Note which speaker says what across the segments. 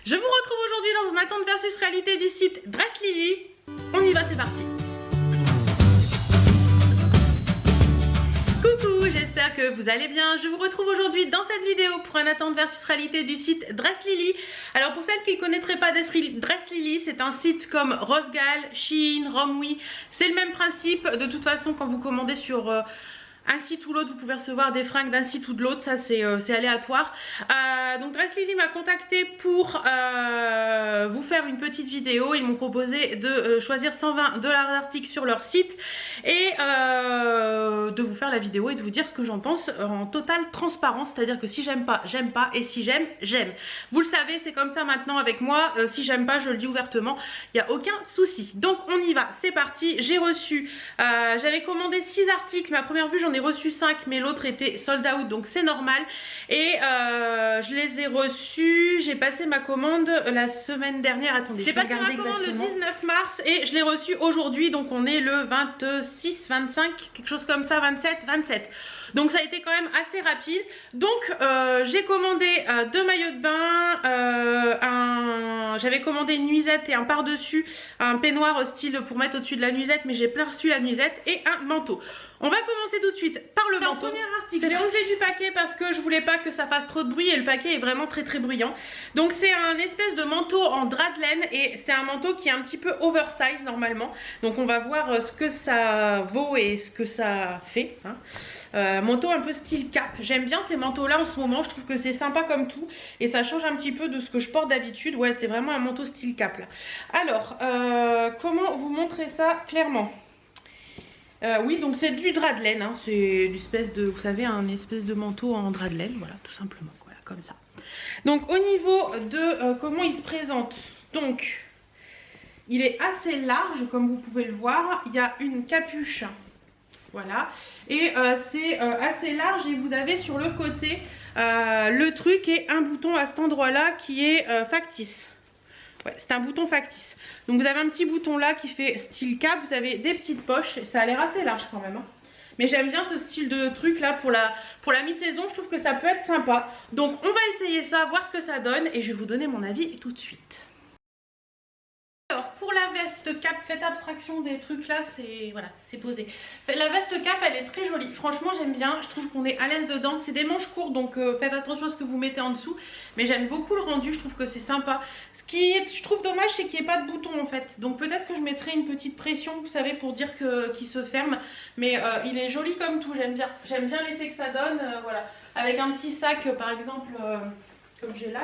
Speaker 1: Je vous retrouve aujourd'hui dans un attente versus réalité du site Dress Lily. On y va, c'est parti. Coucou, j'espère que vous allez bien. Je vous retrouve aujourd'hui dans cette vidéo pour un attente versus réalité du site Dress Lily. Alors pour celles qui ne connaîtraient pas Dress Lily, c'est un site comme Rosegal, Shein, Romwe. C'est le même principe. De toute façon, quand vous commandez sur un site ou l'autre, vous pouvez recevoir des fringues d'un site ou de l'autre, ça c'est aléatoire. Donc Dress Lily m'a contacté pour vous faire une petite vidéo. Ils m'ont proposé de choisir 120 $ d'articles sur leur site et de vous faire la vidéo et de vous dire ce que j'en pense en totale transparence. C'est à dire que si j'aime pas, j'aime pas, et si j'aime, j'aime. Vous le savez, c'est comme ça maintenant avec moi. Si j'aime pas, je le dis ouvertement, il n'y a aucun souci. Donc on y va, c'est parti. J'ai reçu, j'avais commandé 6 articles, mais à première vue j'en ai reçu 5, mais l'autre était sold out, donc c'est normal. Et je les ai reçus, j'ai passé ma commande la semaine dernière. Attendez, j'ai passé ma commande exactement le 19 mars et je l'ai reçu aujourd'hui, donc on est le 26, 25, quelque chose comme ça, 27, 27. Donc ça a été quand même assez rapide. Donc j'ai commandé 2 maillots de bain, j'avais commandé une nuisette et un par-dessus, un peignoir style pour mettre au-dessus de la nuisette, mais j'ai plein reçu la nuisette, et un manteau. On va commencer tout de suite par le manteau. Premier article, je l'ai enlevé du paquet parce que je voulais pas que ça fasse trop de bruit et le paquet est vraiment très bruyant. Donc c'est un espèce de manteau en drap de laine et c'est un manteau qui est un petit peu oversize normalement. Donc on va voir ce que ça vaut et ce que ça fait, hein. Manteau un peu style cap. J'aime bien ces manteaux là en ce moment, je trouve que c'est sympa comme tout et ça change un petit peu de ce que je porte d'habitude. Ouais, c'est vraiment un manteau style cap là. Alors comment vous montrer ça clairement? Oui, donc c'est du drap de laine, hein. C'est une espèce de, vous savez, un espèce de manteau en drap de laine, voilà, tout simplement, voilà, comme ça. Donc au niveau de comment il se présente, donc il est assez large comme vous pouvez le voir, il y a une capuche, voilà, et c'est assez large et vous avez sur le côté le truc et un bouton à cet endroit-là qui est factice. Ouais, c'est un bouton factice. Donc vous avez un petit bouton là qui fait style cap, vous avez des petites poches, et ça a l'air assez large quand même, hein. Mais j'aime bien ce style de truc là pour la mi-saison, je trouve que ça peut être sympa. Donc on va essayer ça, voir ce que ça donne et je vais vous donner mon avis tout de suite. Alors pour la veste cap, faites abstraction des trucs là, c'est voilà, c'est posé. La veste cap, elle est très jolie, franchement j'aime bien, je trouve qu'on est à l'aise dedans. C'est des manches courtes, donc faites attention à ce que vous mettez en dessous, mais j'aime beaucoup le rendu, je trouve que c'est sympa. Ce qui est, je trouve dommage, c'est qu'il n'y ait pas de bouton en fait, donc peut-être que je mettrai une petite pression, vous savez, pour dire qu'il se ferme, mais il est joli comme tout, j'aime bien l'effet que ça donne, voilà, avec un petit sac par exemple comme j'ai là.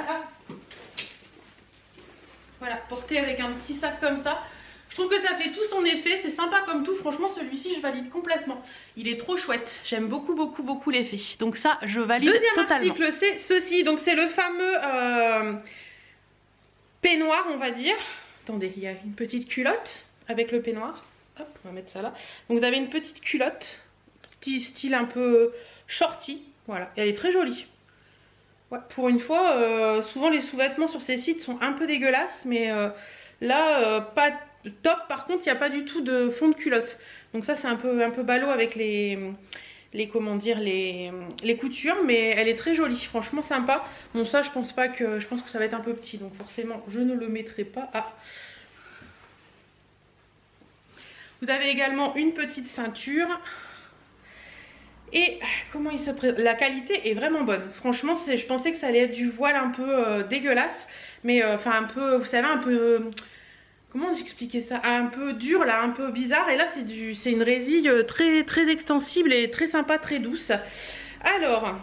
Speaker 1: Voilà, porté avec un petit sac comme ça. Je trouve que ça fait tout son effet, c'est sympa comme tout. Franchement, celui-ci, je valide complètement. Il est trop chouette. J'aime beaucoup l'effet. Donc ça, je valide totalement. Deuxième article, c'est ceci. Donc c'est le fameux peignoir, on va dire. Attendez, il y a une petite culotte avec le peignoir. Hop, on va mettre ça là. Donc vous avez une petite culotte, petit style un peu shorty. Voilà, et elle est très jolie. Ouais, pour une fois, souvent les sous-vêtements sur ces sites sont un peu dégueulasses, mais là, pas top. Par contre, il n'y a pas du tout de fond de culotte. Donc ça, c'est un peu ballot avec comment dire, les coutures, mais elle est très jolie, franchement sympa. Bon, ça, je pense que ça va être un peu petit, donc forcément, je ne le mettrai pas. Ah. Vous avez également une petite ceinture. Et comment il se présente? La qualité est vraiment bonne. Franchement, je pensais que ça allait être du voile un peu dégueulasse. Mais enfin un peu, vous savez, un peu... Comment j'expliquais ça? Un peu dur là, un peu bizarre. Et là, c'est une résille très extensible et très sympa, très douce. Alors,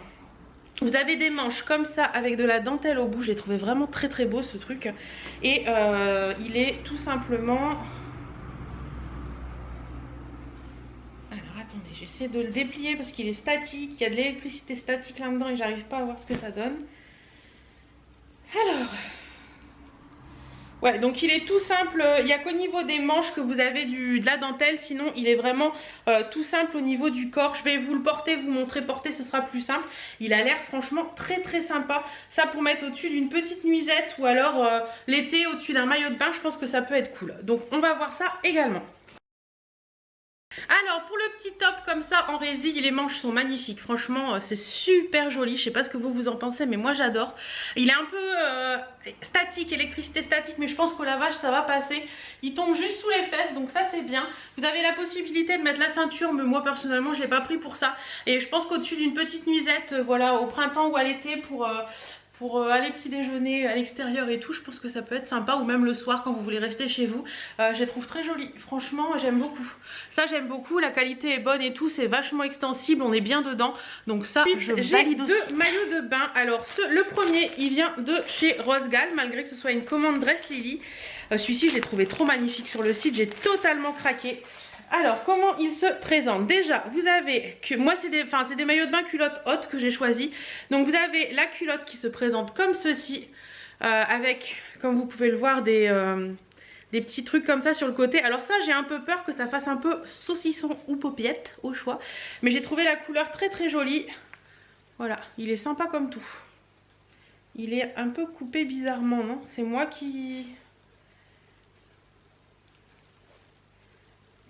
Speaker 1: vous avez des manches comme ça avec de la dentelle au bout. Je l'ai trouvé vraiment très beau ce truc. Et il est tout simplement... Attendez, j'essaie de le déplier parce qu'il est statique, il y a de l'électricité statique là-dedans et j'arrive pas à voir ce que ça donne. Alors, ouais, donc il est tout simple, il n'y a qu'au niveau des manches que vous avez de la dentelle, sinon il est vraiment tout simple au niveau du corps. Je vais vous le porter, vous montrer porter, ce sera plus simple. Il a l'air franchement très sympa. Ça pour mettre au-dessus d'une petite nuisette ou alors l'été au-dessus d'un maillot de bain, je pense que ça peut être cool. Donc on va voir ça également. Alors pour le petit top comme ça en résille, les manches sont magnifiques, franchement c'est super joli, je sais pas ce que vous en pensez mais moi j'adore. Il est un peu statique, électricité statique, mais je pense qu'au lavage ça va passer. Il tombe juste sous les fesses donc ça c'est bien. Vous avez la possibilité de mettre la ceinture mais moi personnellement je l'ai pas pris pour ça. Et je pense qu'au-dessus d'une petite nuisette, voilà, au printemps ou à l'été pour aller petit déjeuner à l'extérieur et tout, je pense que ça peut être sympa, ou même le soir quand vous voulez rester chez vous. Je les trouve très jolies, franchement j'aime beaucoup. Ça j'aime beaucoup, la qualité est bonne et tout, c'est vachement extensible, on est bien dedans. Donc ça je valide aussi. J'ai deux maillots de bain. Alors le premier il vient de chez Rosgal, malgré que ce soit une commande Dress Lily. Celui-ci je l'ai trouvé trop magnifique sur le site, j'ai totalement craqué. Alors comment il se présente? Déjà vous avez que moi c'est des maillots de bain culottes hautes que j'ai choisi. Donc vous avez la culotte qui se présente comme ceci, avec, comme vous pouvez le voir, des petits trucs comme ça sur le côté. Alors ça j'ai un peu peur que ça fasse un peu saucisson ou paupiette au choix, mais j'ai trouvé la couleur très très jolie. Voilà, il est sympa comme tout. Il est un peu coupé bizarrement, non? C'est moi qui...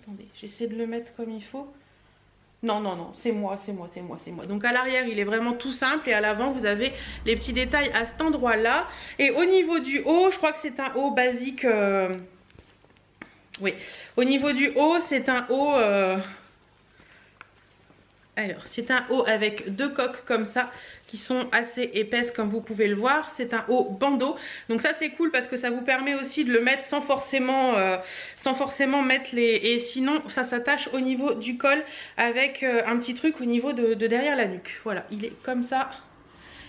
Speaker 1: Attendez, j'essaie de le mettre comme il faut. Non, non, non, c'est moi. Donc à l'arrière, il est vraiment tout simple et à l'avant, vous avez les petits détails à cet endroit-là. Et au niveau du haut, je crois que c'est un haut basique. Oui, au niveau du haut, c'est un haut... Alors, c'est un haut avec deux coques comme ça qui sont assez épaisses comme vous pouvez le voir. C'est un haut bandeau. Donc ça c'est cool parce que ça vous permet aussi de le mettre sans forcément mettre les... Et sinon ça s'attache au niveau du col avec un petit truc au niveau de derrière la nuque. Voilà, il est comme ça.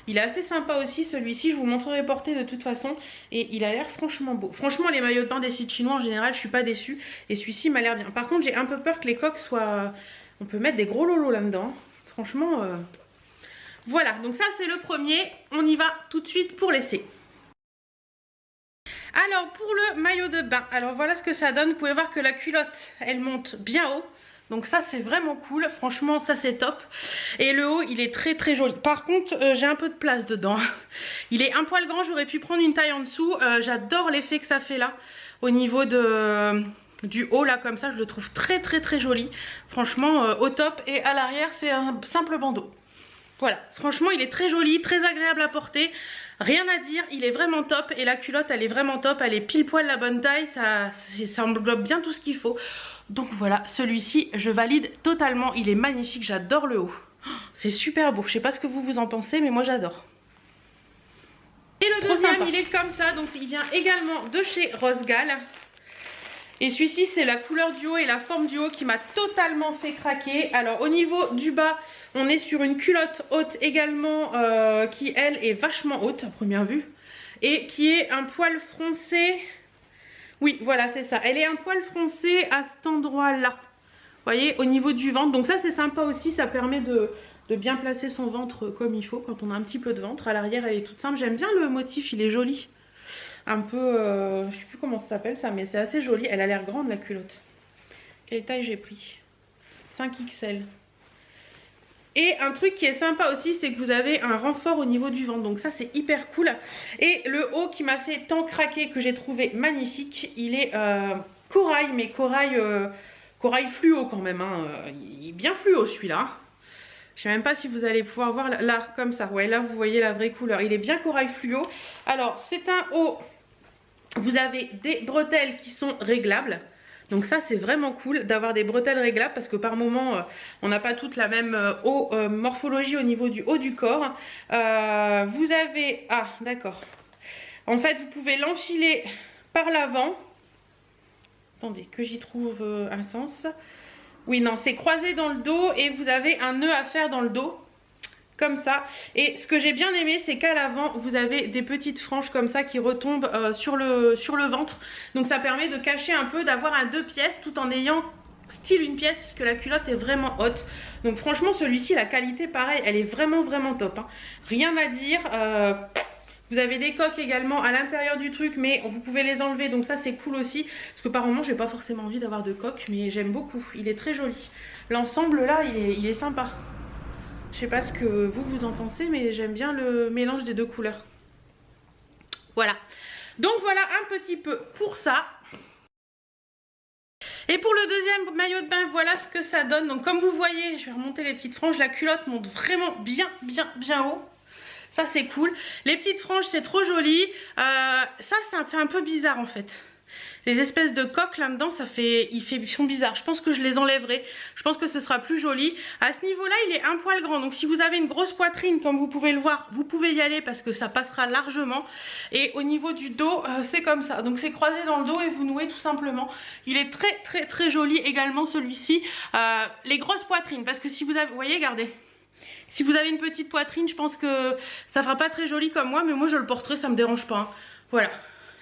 Speaker 1: Il est assez sympa aussi celui-ci, je vous montrerai porté de toute façon. Et il a l'air franchement beau. Franchement les maillots de bain des sites chinois en général je suis pas déçue. Et celui-ci m'a l'air bien. Par contre j'ai un peu peur que les coques soient... On peut mettre des gros lolos là-dedans. Franchement, voilà. Donc ça, c'est le premier. On y va tout de suite pour l'essai. Alors, pour le maillot de bain. Alors, voilà ce que ça donne. Vous pouvez voir que la culotte, elle monte bien haut. Donc ça, c'est vraiment cool. Franchement, ça, c'est top. Et le haut, il est très, très joli. Par contre, j'ai un peu de place dedans. Il est un poil grand. J'aurais pu prendre une taille en dessous. J'adore l'effet que ça fait là. Au niveau du haut là comme ça, je le trouve très très très joli, franchement au top. Et à l'arrière c'est un simple bandeau. Voilà, franchement il est très joli, très agréable à porter, rien à dire, il est vraiment top. Et la culotte elle est vraiment top, elle est pile poil la bonne taille, ça englobe bien tout ce qu'il faut. Donc voilà, celui-ci je valide totalement, il est magnifique, j'adore le haut, c'est super beau. Je sais pas ce que vous en pensez mais moi j'adore. Et le deuxième il est comme ça, donc il vient également de chez Rosgal. Et celui-ci c'est la couleur du haut et la forme du haut qui m'a totalement fait craquer. Alors au niveau du bas on est sur une culotte haute également qui elle est vachement haute à première vue. Et qui est un poil froncé. Oui voilà c'est ça, elle est un poil froncé à cet endroit là. Vous voyez au niveau du ventre, donc ça c'est sympa aussi, ça permet de bien placer son ventre comme il faut quand on a un petit peu de ventre. À l'arrière elle est toute simple, j'aime bien le motif, il est joli. Un peu, je sais plus comment ça s'appelle ça, mais c'est assez joli. Elle a l'air grande la culotte. Quelle taille j'ai pris? 5XL. Et un truc qui est sympa aussi, c'est que vous avez un renfort au niveau du ventre. Donc ça c'est hyper cool. Et le haut qui m'a fait tant craquer, que j'ai trouvé magnifique, il est corail, mais corail fluo quand même. Hein. Il est bien fluo celui-là. Je sais même pas si vous allez pouvoir voir là, comme ça. Ouais, là vous voyez la vraie couleur. Il est bien corail fluo. Alors c'est un haut... Vous avez des bretelles qui sont réglables. Donc ça c'est vraiment cool d'avoir des bretelles réglables parce que par moment on n'a pas toutes la même morphologie au niveau du haut du corps. Vous avez... Ah d'accord. En fait vous pouvez l'enfiler par l'avant. Attendez que j'y trouve un sens. Oui non c'est croisé dans le dos et vous avez un nœud à faire dans le dos. Comme ça. Et ce que j'ai bien aimé c'est qu'à l'avant vous avez des petites franges comme ça qui retombent sur le ventre. Donc ça permet de cacher un peu, d'avoir un 2 pièces tout en ayant style une pièce puisque la culotte est vraiment haute. Donc franchement celui-ci la qualité pareil elle est vraiment top. Hein. Rien à dire. Vous avez des coques également à l'intérieur du truc mais vous pouvez les enlever donc ça c'est cool aussi. Parce que par moment j'ai pas forcément envie d'avoir de coques mais j'aime beaucoup. Il est très joli. L'ensemble là il est sympa. Je sais pas ce que vous en pensez mais j'aime bien le mélange des deux couleurs. Voilà. Donc voilà un petit peu pour ça. Et pour le deuxième maillot de bain, voilà ce que ça donne. Donc comme vous voyez, je vais remonter les petites franges, la culotte monte vraiment bien haut. Ça c'est cool. Les petites franges c'est trop joli. Ça fait un peu bizarre en fait. Les espèces de coques là-dedans, ils sont bizarres. Je pense que je les enlèverai. Je pense que ce sera plus joli. À ce niveau-là, il est un poil grand. Donc si vous avez une grosse poitrine, comme vous pouvez le voir, vous pouvez y aller parce que ça passera largement. Et au niveau du dos, c'est comme ça. Donc c'est croisé dans le dos et vous nouez tout simplement. Il est très joli également celui-ci. Les grosses poitrines, parce que si vous avez... Vous voyez, regardez. Si vous avez une petite poitrine, je pense que ça fera pas très joli comme moi. Mais moi, je le porterai, ça me dérange pas. Hein. Voilà.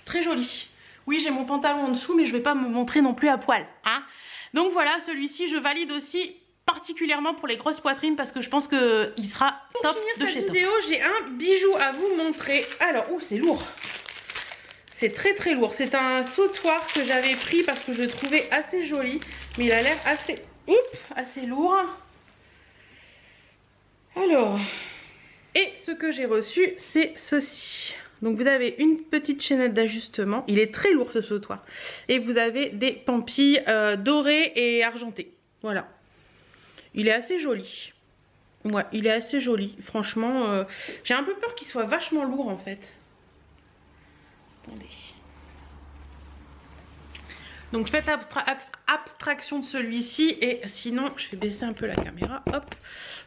Speaker 1: Très joli. Oui, j'ai mon pantalon en dessous, mais je ne vais pas me montrer non plus à poil. Hein. Donc voilà, celui-ci, je valide aussi particulièrement pour les grosses poitrines parce que je pense qu'il sera top de chez Top. Pour finir cette vidéo, j'ai un bijou à vous montrer. Alors, c'est lourd. C'est très lourd. C'est un sautoir que j'avais pris parce que je le trouvais assez joli. Mais il a l'air assez lourd. Alors, et ce que j'ai reçu, c'est ceci. Donc vous avez une petite chaînette d'ajustement. Il est très lourd ce sautoir. Et vous avez des pampilles dorées et argentées. Voilà. Il est assez joli. Ouais, il est assez joli. Franchement, j'ai un peu peur qu'il soit vachement lourd en fait. Attendez. Donc faites abstraction de celui-ci et sinon je vais baisser un peu la caméra. Hop,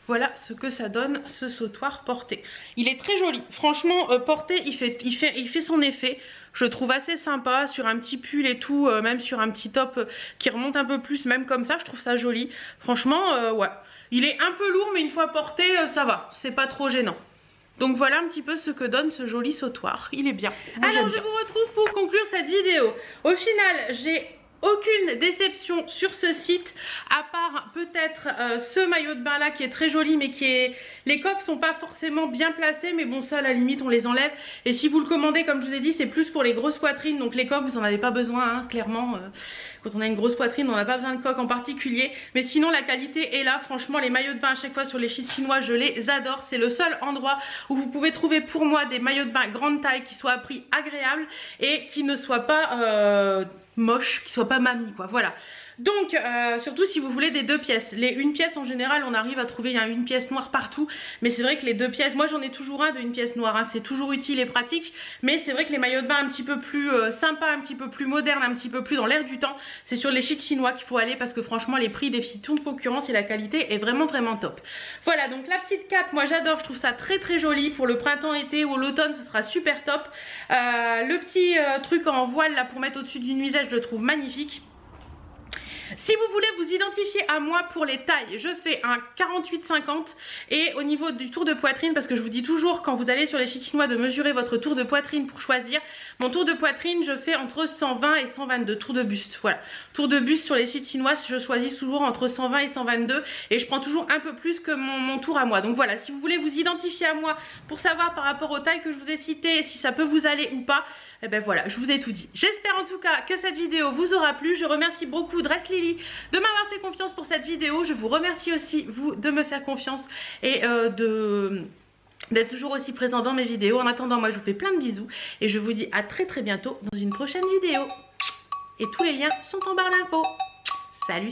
Speaker 1: voilà ce que ça donne ce sautoir porté. Il est très joli. Franchement porté, il fait son effet. Je le trouve assez sympa sur un petit pull et tout, même sur un petit top qui remonte un peu plus, même comme ça, je trouve ça joli. Franchement, ouais, il est un peu lourd mais une fois porté, ça va, c'est pas trop gênant. Donc voilà un petit peu ce que donne ce joli sautoir. Il est bien. Moi, alors je vous retrouve pour conclure cette vidéo. Au final, j'ai aucune déception sur ce site, à part peut-être ce maillot de bain là qui est très joli mais les coques sont pas forcément bien placées, mais bon ça à la limite on les enlève. Et si vous le commandez comme je vous ai dit, c'est plus pour les grosses poitrines, donc les coques vous en avez pas besoin hein, clairement. Quand on a une grosse poitrine on n'a pas besoin de coques en particulier, mais sinon la qualité est là. Franchement les maillots de bain à chaque fois sur les sites chinois je les adore. C'est le seul endroit où vous pouvez trouver pour moi des maillots de bain grande taille qui soient à prix agréable et qui ne soient pas moche, qui soit pas mamie quoi, voilà. Donc surtout si vous voulez des 2 pièces. Les 1 pièce en général on arrive à trouver une pièce noire partout, mais c'est vrai que les 2 pièces, moi j'en ai toujours un de 1 pièce noire hein. C'est toujours utile et pratique, mais c'est vrai que les maillots de bain un petit peu plus sympas, un petit peu plus modernes, un petit peu plus dans l'air du temps, c'est sur les sites chinois qu'il faut aller parce que franchement les prix défient toute concurrence et la qualité est vraiment top. Voilà, donc la petite cape moi j'adore, je trouve ça très joli pour le printemps-été ou l'automne, ce sera super top. Le petit truc en voile là pour mettre au-dessus du nuisette, je le trouve magnifique. Si vous voulez vous identifier à moi pour les tailles, je fais un 48-50 et au niveau du tour de poitrine, parce que je vous dis toujours quand vous allez sur les sites chinois de mesurer votre tour de poitrine pour choisir, mon tour de poitrine je fais entre 120 et 122 tours de buste, voilà. Tour de buste sur les sites chinois, je choisis toujours entre 120 et 122 et je prends toujours un peu plus que mon tour à moi. Donc voilà, si vous voulez vous identifier à moi pour savoir par rapport aux tailles que je vous ai citées, si ça peut vous aller ou pas, et ben voilà, je vous ai tout dit. J'espère en tout cas que cette vidéo vous aura plu. Je remercie beaucoup Dress Lily de m'avoir fait confiance pour cette vidéo. Je vous remercie aussi vous de me faire confiance et d'être toujours aussi présent dans mes vidéos. En attendant, moi je vous fais plein de bisous et je vous dis à très bientôt dans une prochaine vidéo. Et tous les liens sont en barre d'infos. Salut